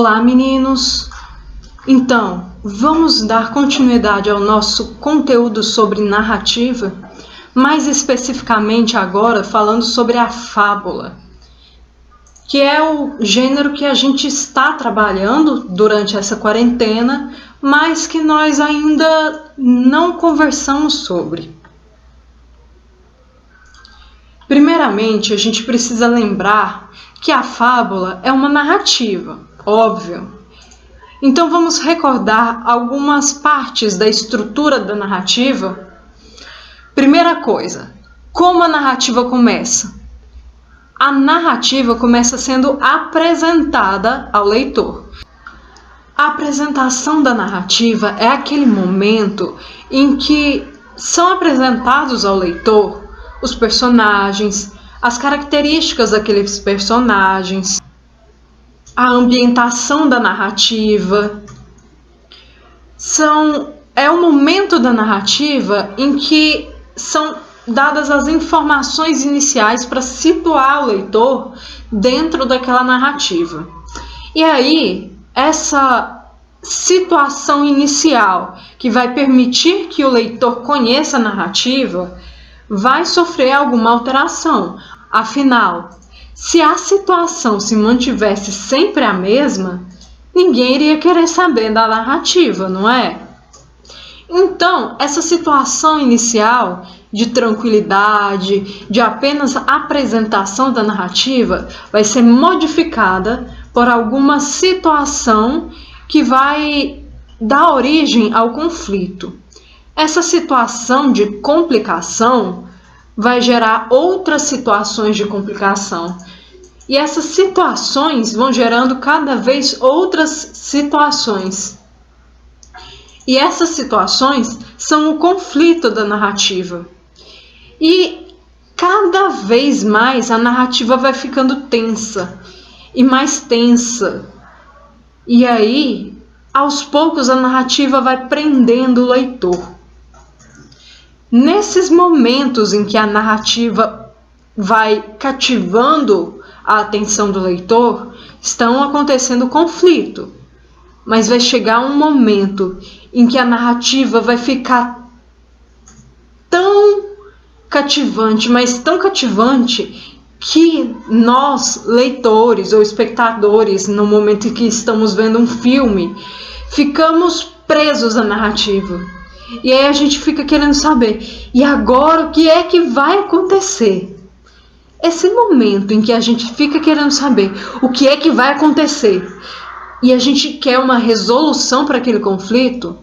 Olá, meninos! Então, vamos dar continuidade ao nosso conteúdo sobre narrativa, mais especificamente agora falando sobre a fábula, que é o gênero que a gente está trabalhando durante essa quarentena, mas que nós ainda não conversamos sobre. Primeiramente, a gente precisa lembrar que a fábula é uma narrativa, óbvio. Então vamos recordar algumas partes da estrutura da narrativa. Primeira coisa, como a narrativa começa? A narrativa começa sendo apresentada ao leitor. A apresentação da narrativa é aquele momento em que são apresentados ao leitor os personagens, as características daqueles personagens, a ambientação da narrativa. É o momento da narrativa em que são dadas as informações iniciais para situar o leitor dentro daquela narrativa. E aí, essa situação inicial que vai permitir que o leitor conheça a narrativa vai sofrer alguma alteração. Afinal, se a situação se mantivesse sempre a mesma, ninguém iria querer saber da narrativa, não é? Então, essa situação inicial de tranquilidade, de apenas apresentação da narrativa, vai ser modificada por alguma situação que vai dar origem ao conflito. Essa situação de complicação vai gerar outras situações de complicação. E essas situações vão gerando cada vez outras situações. E essas situações são o conflito da narrativa. E cada vez mais a narrativa vai ficando tensa e mais tensa. E aí, aos poucos, a narrativa vai prendendo o leitor. Nesses momentos em que a narrativa vai cativando a atenção do leitor, estão acontecendo conflito. Mas vai chegar um momento em que a narrativa vai ficar tão cativante, mas tão cativante, que nós, leitores ou espectadores, no momento em que estamos vendo um filme, ficamos presos à narrativa. E aí a gente fica querendo saber, e agora o que é que vai acontecer? Esse momento em que a gente fica querendo saber o que é que vai acontecer, e a gente quer uma resolução para aquele conflito,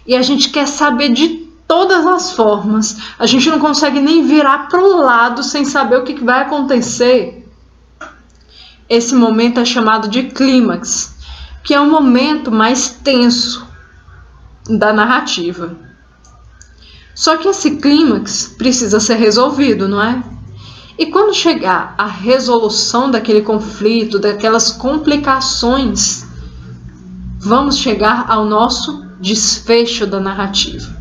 e a gente quer saber de todas as formas, a gente não consegue nem virar para o lado sem saber o que vai acontecer. Esse momento é chamado de clímax, que é o momento mais tenso da narrativa. Só que esse clímax precisa ser resolvido, não é? E quando chegar a resolução daquele conflito, daquelas complicações, vamos chegar ao nosso desfecho da narrativa.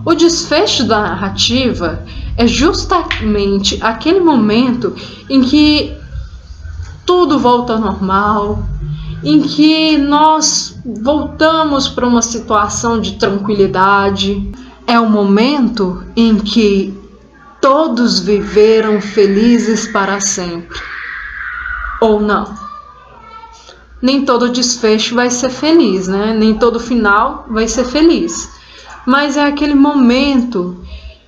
O desfecho da narrativa é justamente aquele momento em que tudo volta ao normal, em que nós voltamos para uma situação de tranquilidade. É o momento em que todos viveram felizes para sempre. Ou não. Nem todo desfecho vai ser feliz, né? Nem todo final vai ser feliz. Mas é aquele momento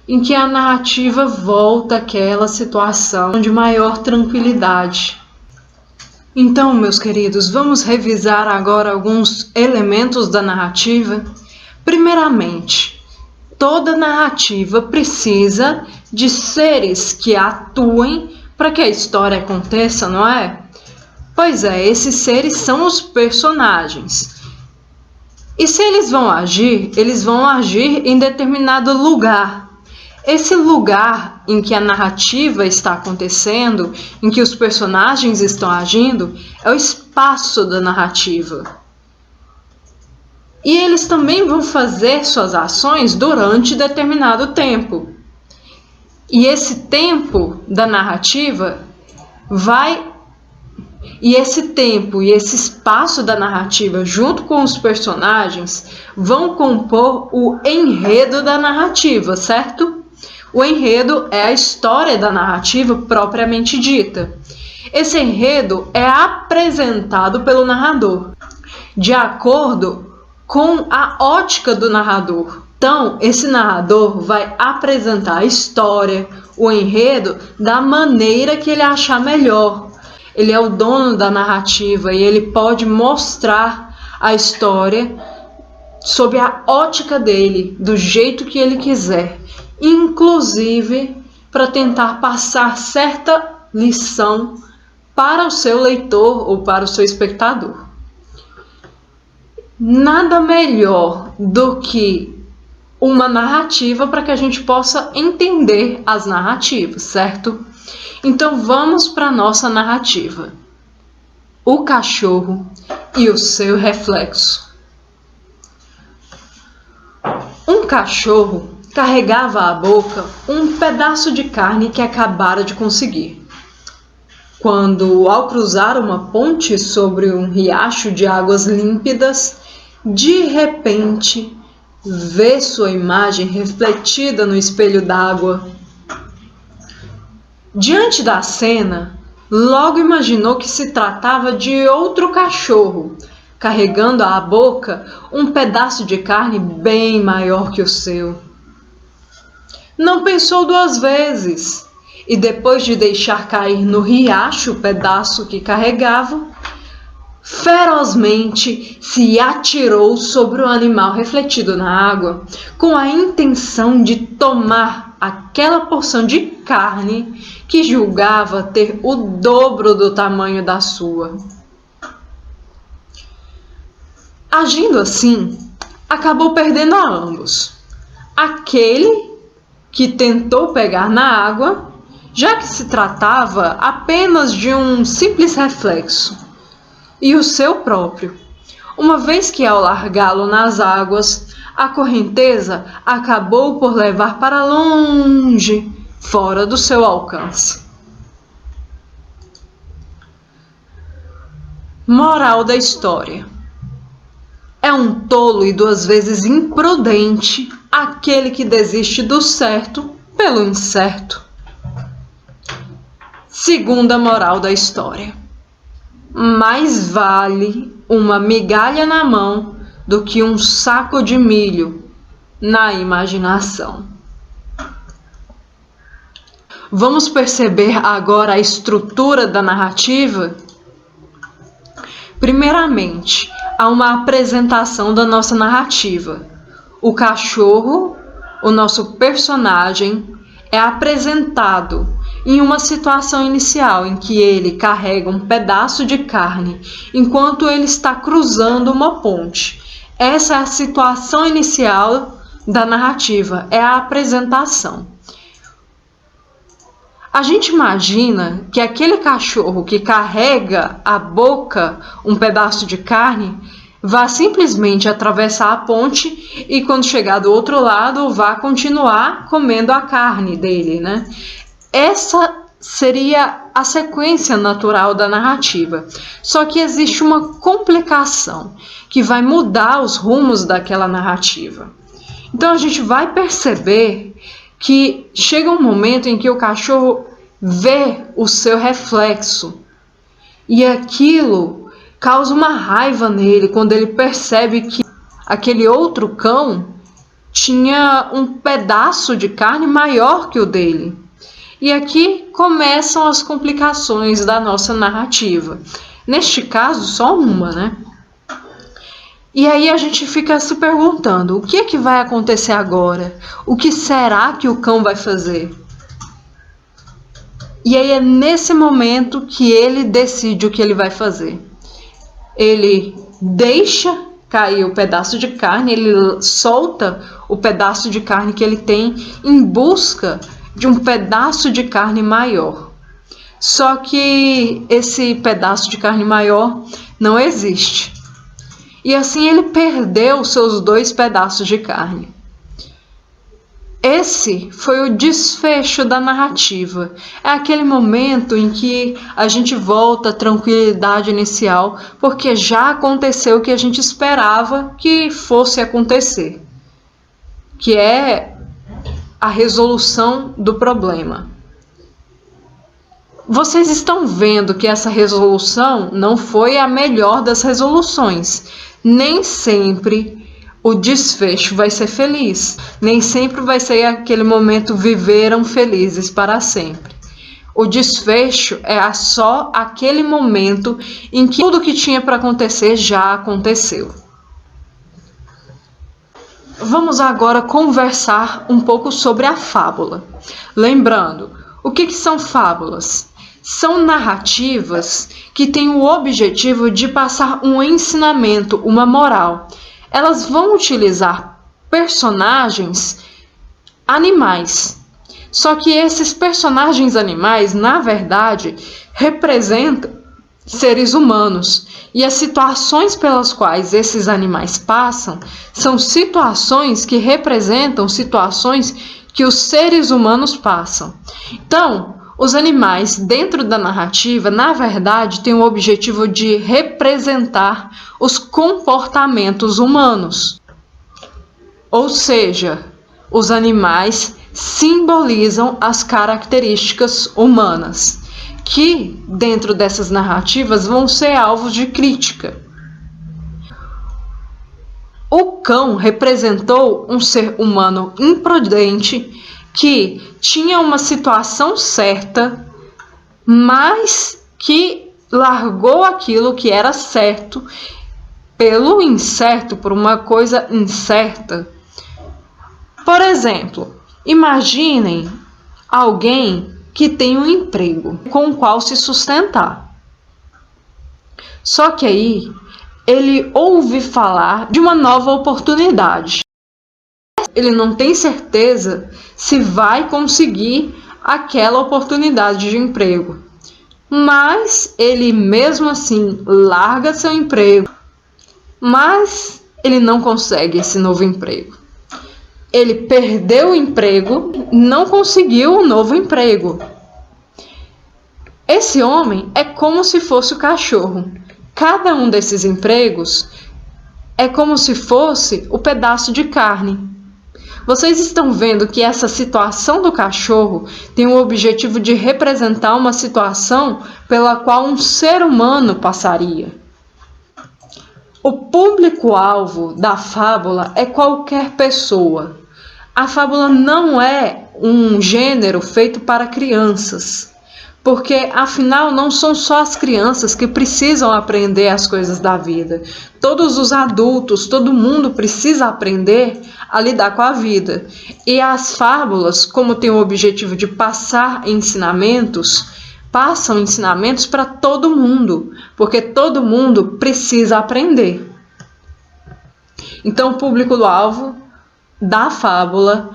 em que a narrativa volta àquela situação de maior tranquilidade. Então, meus queridos, vamos revisar agora alguns elementos da narrativa. Primeiramente, toda narrativa precisa de seres que atuem para que a história aconteça, não é? Pois é, esses seres são os personagens. E se eles vão agir em determinado lugar. Esse lugar em que a narrativa está acontecendo, em que os personagens estão agindo, é o espaço da narrativa. E eles também vão fazer suas ações durante determinado tempo. E esse tempo da narrativa vai E esse tempo e esse espaço da narrativa, junto com os personagens, vão compor o enredo da narrativa, certo? O enredo é a história da narrativa propriamente dita. Esse enredo é apresentado pelo narrador, de acordo com a ótica do narrador. Então, esse narrador vai apresentar a história, o enredo, da maneira que ele achar melhor. Ele é o dono da narrativa e ele pode mostrar a história sob a ótica dele, do jeito que ele quiser, inclusive para tentar passar certa lição para o seu leitor ou para o seu espectador. Nada melhor do que uma narrativa para que a gente possa entender as narrativas, certo? Então vamos para a nossa narrativa. O cachorro e o seu reflexo. Um cachorro carregava à boca um pedaço de carne que acabara de conseguir. Quando, ao cruzar uma ponte sobre um riacho de águas límpidas, de repente vê sua imagem refletida no espelho d'água. Diante da cena, logo imaginou que se tratava de outro cachorro, carregando à boca um pedaço de carne bem maior que o seu. Não pensou duas vezes e, depois de deixar cair no riacho o pedaço que carregava, ferozmente se atirou sobre o animal refletido na água, com a intenção de tomar aquela porção de carne que julgava ter o dobro do tamanho da sua. Agindo assim, acabou perdendo a ambos. Aquele que tentou pegar na água, já que se tratava apenas de um simples reflexo, e o seu próprio, uma vez que ao largá-lo nas águas, a correnteza acabou por levar para longe, fora do seu alcance. Moral da história: é um tolo e duas vezes imprudente aquele que desiste do certo pelo incerto. Segunda moral da história: mais vale uma migalha na mão do que um saco de milho na imaginação. Vamos perceber agora a estrutura da narrativa? Primeiramente, há uma apresentação da nossa narrativa. O cachorro, o nosso personagem, é apresentado em uma situação inicial em que ele carrega um pedaço de carne enquanto ele está cruzando uma ponte. Essa é a situação inicial da narrativa, é a apresentação. A gente imagina que aquele cachorro que carrega à boca um pedaço de carne vá simplesmente atravessar a ponte e, quando chegar do outro lado, vá continuar comendo a carne dele, né? Essa seria a sequência natural da narrativa. Só que existe uma complicação que vai mudar os rumos daquela narrativa. Então a gente vai perceber que chega um momento em que o cachorro vê o seu reflexo e aquilo causa uma raiva nele quando ele percebe que aquele outro cão tinha um pedaço de carne maior que o dele. E aqui começam as complicações da nossa narrativa. Neste caso, só uma, né? E aí a gente fica se perguntando, o que é que vai acontecer agora? O que será que o cão vai fazer? E aí é nesse momento que ele decide o que ele vai fazer. Ele deixa cair o pedaço de carne, ele solta o pedaço de carne que ele tem em busca de um pedaço de carne maior. Só que esse pedaço de carne maior não existe. E assim ele perdeu os seus 2 pedaços de carne. Esse foi o desfecho da narrativa. É aquele momento em que a gente volta à tranquilidade inicial, porque já aconteceu o que a gente esperava que fosse acontecer, que é a resolução do problema. Vocês estão vendo que essa resolução não foi a melhor das resoluções. Nem sempre o desfecho vai ser feliz. Nem sempre vai ser aquele momento viveram felizes para sempre. O desfecho é só aquele momento em que tudo que tinha para acontecer já aconteceu. Vamos agora conversar um pouco sobre a fábula. Lembrando, o que são fábulas? São narrativas que têm o objetivo de passar um ensinamento, uma moral. Elas vão utilizar personagens animais. Só que esses personagens animais, na verdade, representam seres humanos. E as situações pelas quais esses animais passam são situações que representam situações que os seres humanos passam. Então, os animais dentro da narrativa, na verdade, têm o objetivo de representar os comportamentos humanos. Ou seja, os animais simbolizam as características humanas, que dentro dessas narrativas vão ser alvos de crítica. O cão representou um ser humano imprudente que tinha uma situação certa, mas que largou aquilo que era certo pelo incerto, por uma coisa incerta. Por exemplo, imaginem alguém que tem um emprego com o qual se sustentar. Só que aí ele ouve falar de uma nova oportunidade. Ele não tem certeza se vai conseguir aquela oportunidade de emprego. Mas ele mesmo assim larga seu emprego, mas ele não consegue esse novo emprego. Ele perdeu o emprego, não conseguiu um novo emprego. Esse homem é como se fosse o cachorro. Cada um desses empregos é como se fosse o pedaço de carne. Vocês estão vendo que essa situação do cachorro tem o objetivo de representar uma situação pela qual um ser humano passaria. O público-alvo da fábula é qualquer pessoa. A fábula não é um gênero feito para crianças, porque afinal não são só as crianças que precisam aprender as coisas da vida. Todos os adultos, todo mundo precisa aprender a lidar com a vida. E as fábulas, como tem o objetivo de passar ensinamentos, passam ensinamentos para todo mundo, porque todo mundo precisa aprender. Então, o público-alvo da fábula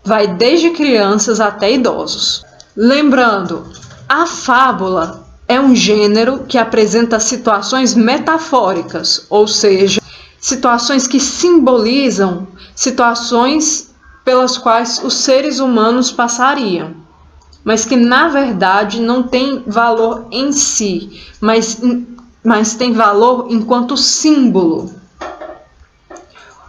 vai desde crianças até idosos. Lembrando, a fábula é um gênero que apresenta situações metafóricas, ou seja, situações que simbolizam situações pelas quais os seres humanos passariam, mas que na verdade não tem valor em si, mas tem valor enquanto símbolo.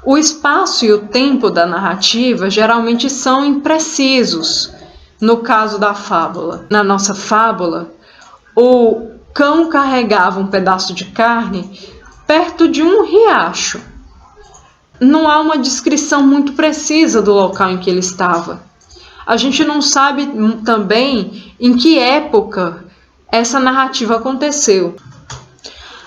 O espaço e o tempo da narrativa geralmente são imprecisos. No caso da fábula, na nossa fábula, o cão carregava um pedaço de carne perto de um riacho. Não há uma descrição muito precisa do local em que ele estava. A gente não sabe também em que época essa narrativa aconteceu.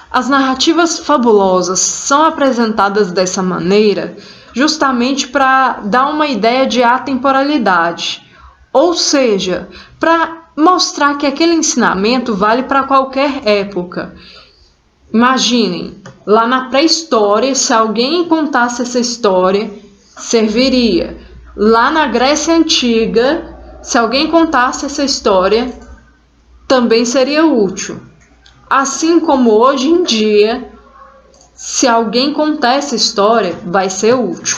As narrativas fabulosas são apresentadas dessa maneira justamente para dar uma ideia de atemporalidade, ou seja, para mostrar que aquele ensinamento vale para qualquer época. Imaginem, lá na pré-história, se alguém contasse essa história, serviria. Lá na Grécia Antiga, se alguém contasse essa história, também seria útil. Assim como hoje em dia, se alguém contar essa história, vai ser útil.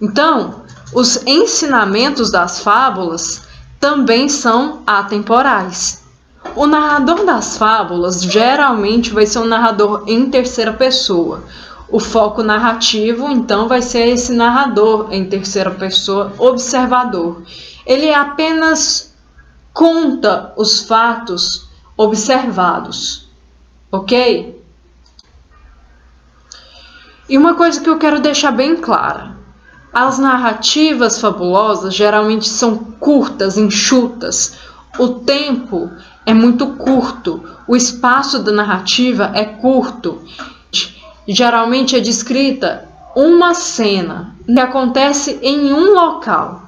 Então, Os ensinamentos das fábulas também são atemporais. O narrador das fábulas geralmente vai ser um narrador em terceira pessoa. O foco narrativo, então, vai ser esse narrador em terceira pessoa, observador. Ele apenas conta os fatos observados, ok? E uma coisa que eu quero deixar bem clara: as narrativas fabulosas geralmente são curtas, enxutas. O tempo é muito curto, o espaço da narrativa é curto. Geralmente é descrita uma cena que acontece em um local.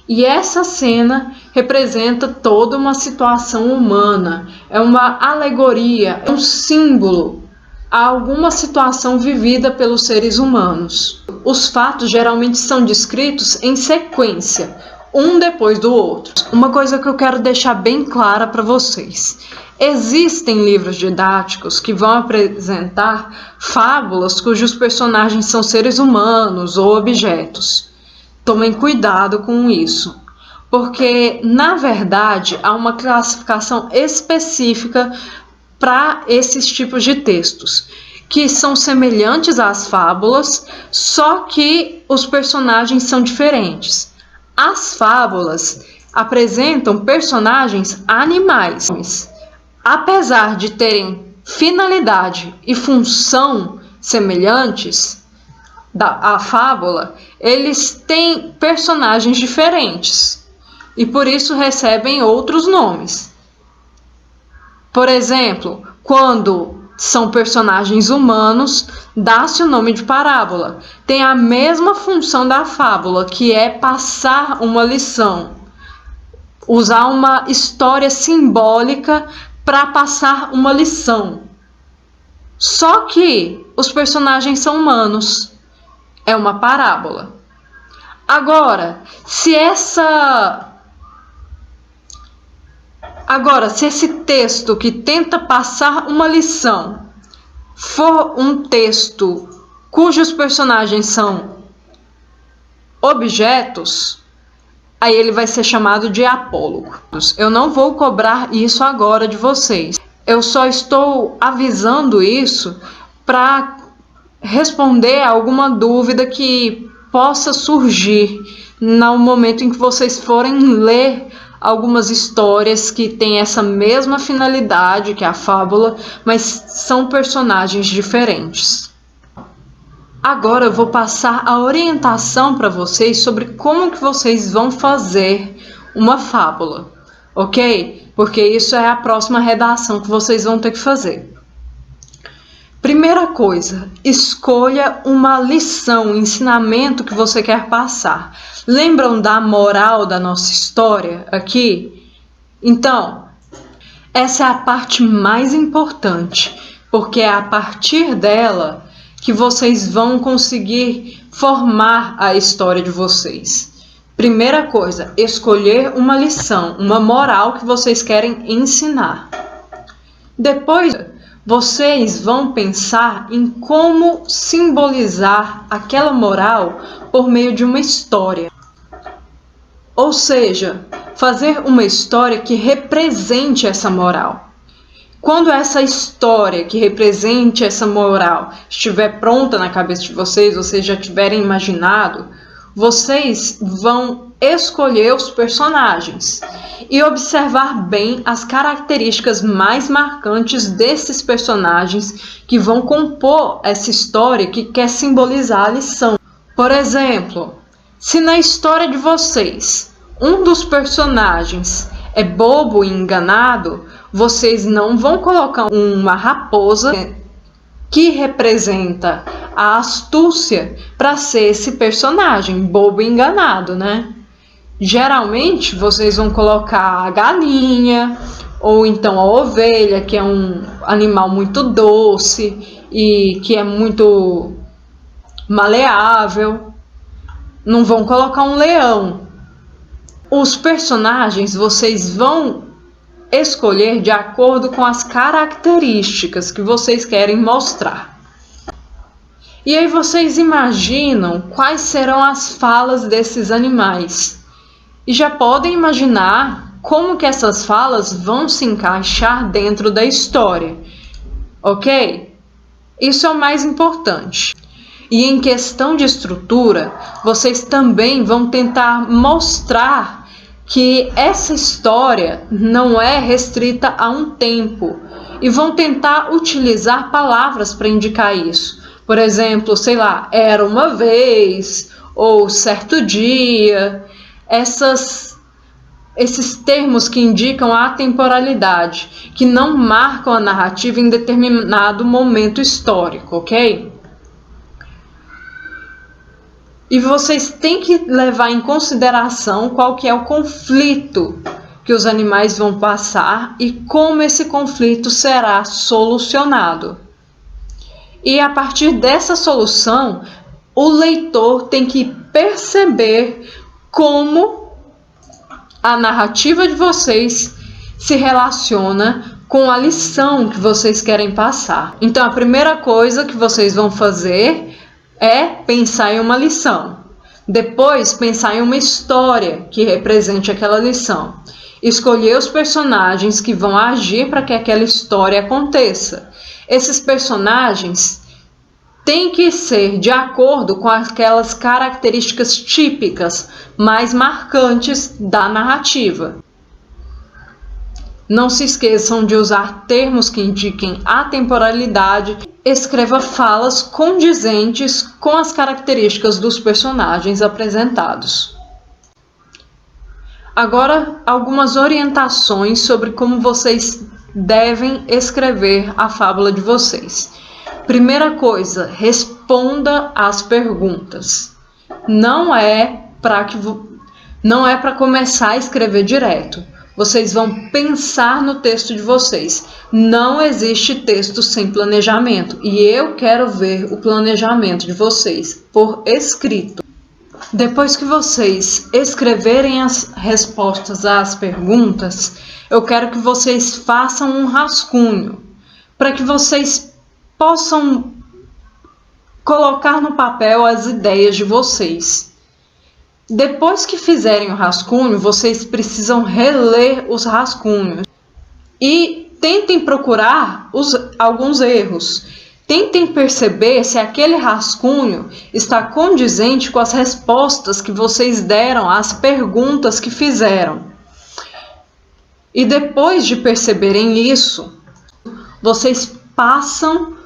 E essa cena representa toda uma situação humana, é uma alegoria, é um símbolo a alguma situação vivida pelos seres humanos. Os fatos geralmente são descritos em sequência, um depois do outro. Uma coisa que eu quero deixar bem clara para vocês: existem livros didáticos que vão apresentar fábulas cujos personagens são seres humanos ou objetos. Tomem cuidado com isso, porque, na verdade, há uma classificação específica para esses tipos de textos, que são semelhantes às fábulas, só que os personagens são diferentes. As fábulas apresentam personagens animais. Apesar de terem finalidade e função semelhantes à fábula, eles têm personagens diferentes e por isso recebem outros nomes. Por exemplo, quando são personagens humanos, dá-se o nome de parábola. Tem a mesma função da fábula, que é passar uma lição, usar uma história simbólica para passar uma lição. Só que os personagens são humanos. É uma parábola. Agora, se esse texto que tenta passar uma lição for um texto cujos personagens são objetos, aí ele vai ser chamado de apólogo. Eu não vou cobrar isso agora de vocês. Eu só estou avisando isso para responder a alguma dúvida que possa surgir no momento em que vocês forem ler algumas histórias que têm essa mesma finalidade que a fábula, mas são personagens diferentes. Agora eu vou passar a orientação para vocês sobre como que vocês vão fazer uma fábula, ok? Porque isso é a próxima redação que vocês vão ter que fazer. Primeira coisa, escolha uma lição, um ensinamento que você quer passar. Lembram da moral da nossa história aqui? Então, essa é a parte mais importante, porque é a partir dela que vocês vão conseguir formar a história de vocês. Primeira coisa, escolher uma lição, uma moral que vocês querem ensinar. Depois, vocês vão pensar em como simbolizar aquela moral por meio de uma história. Ou seja, fazer uma história que represente essa moral. Quando essa história que represente essa moral estiver pronta na cabeça de vocês já tiverem imaginado, vocês vão escolher os personagens e observar bem as características mais marcantes desses personagens que vão compor essa história que quer simbolizar a lição. Por exemplo, se na história de vocês um dos personagens é bobo e enganado, vocês não vão colocar uma raposa que representa a astúcia para ser esse personagem bobo e enganado, né? Geralmente vocês vão colocar a galinha ou então a ovelha, que é um animal muito doce e que é muito maleável. Não vão colocar um leão. Os personagens vocês vão escolher de acordo com as características que vocês querem mostrar. E aí vocês imaginam quais serão as falas desses animais. E já podem imaginar como que essas falas vão se encaixar dentro da história, ok? Isso é o mais importante. E em questão de estrutura, vocês também vão tentar mostrar que essa história não é restrita a um tempo e vão tentar utilizar palavras para indicar isso. Por exemplo, sei lá, era uma vez ou certo dia. Esses termos que indicam a atemporalidade, que não marcam a narrativa em determinado momento histórico, ok? E vocês têm que levar em consideração qual que é o conflito que os animais vão passar e como esse conflito será solucionado. E a partir dessa solução, o leitor tem que perceber como a narrativa de vocês se relaciona com a lição que vocês querem passar. Então, a primeira coisa que vocês vão fazer é pensar em uma lição. Depois, pensar em uma história que represente aquela lição. Escolher os personagens que vão agir para que aquela história aconteça. Esses personagens têm que ser de acordo com aquelas características típicas, mais marcantes da narrativa. Não se esqueçam de usar termos que indiquem atemporalidade. Escreva falas condizentes com as características dos personagens apresentados. Agora, algumas orientações sobre como vocês devem escrever a fábula de vocês. Primeira coisa, responda às perguntas. Não é para começar a escrever direto. Vocês vão pensar no texto de vocês. Não existe texto sem planejamento. E eu quero ver o planejamento de vocês por escrito. Depois que vocês escreverem as respostas às perguntas, eu quero que vocês façam um rascunho, para que vocês possam colocar no papel as ideias de vocês. Depois que fizerem o rascunho, vocês precisam reler os rascunhos e tentem procurar alguns erros. Tentem perceber se aquele rascunho está condizente com as respostas que vocês deram às perguntas que fizeram. E depois de perceberem isso, vocês passam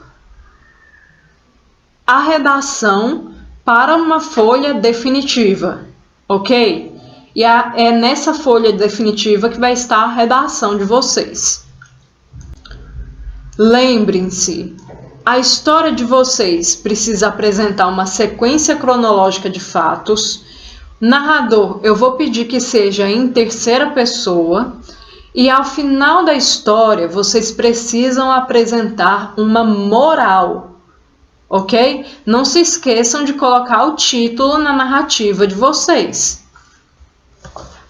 a redação para uma folha definitiva, ok? E é nessa folha definitiva que vai estar a redação de vocês. Lembrem-se, a história de vocês precisa apresentar uma sequência cronológica de fatos. Narrador, eu vou pedir que seja em terceira pessoa. E ao final da história, vocês precisam apresentar uma moral, ok? Não se esqueçam de colocar o título na narrativa de vocês.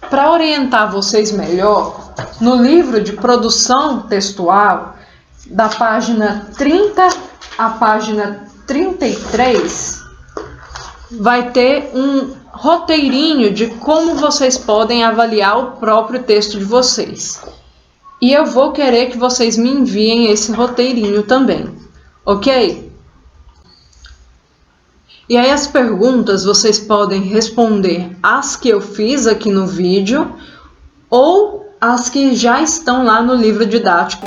Para orientar vocês melhor, no livro de produção textual, da página 30 à página 33, vai ter um roteirinho de como vocês podem avaliar o próprio texto de vocês. E eu vou querer que vocês me enviem esse roteirinho também, ok? E aí as perguntas vocês podem responder as que eu fiz aqui no vídeo ou as que já estão lá no livro didático.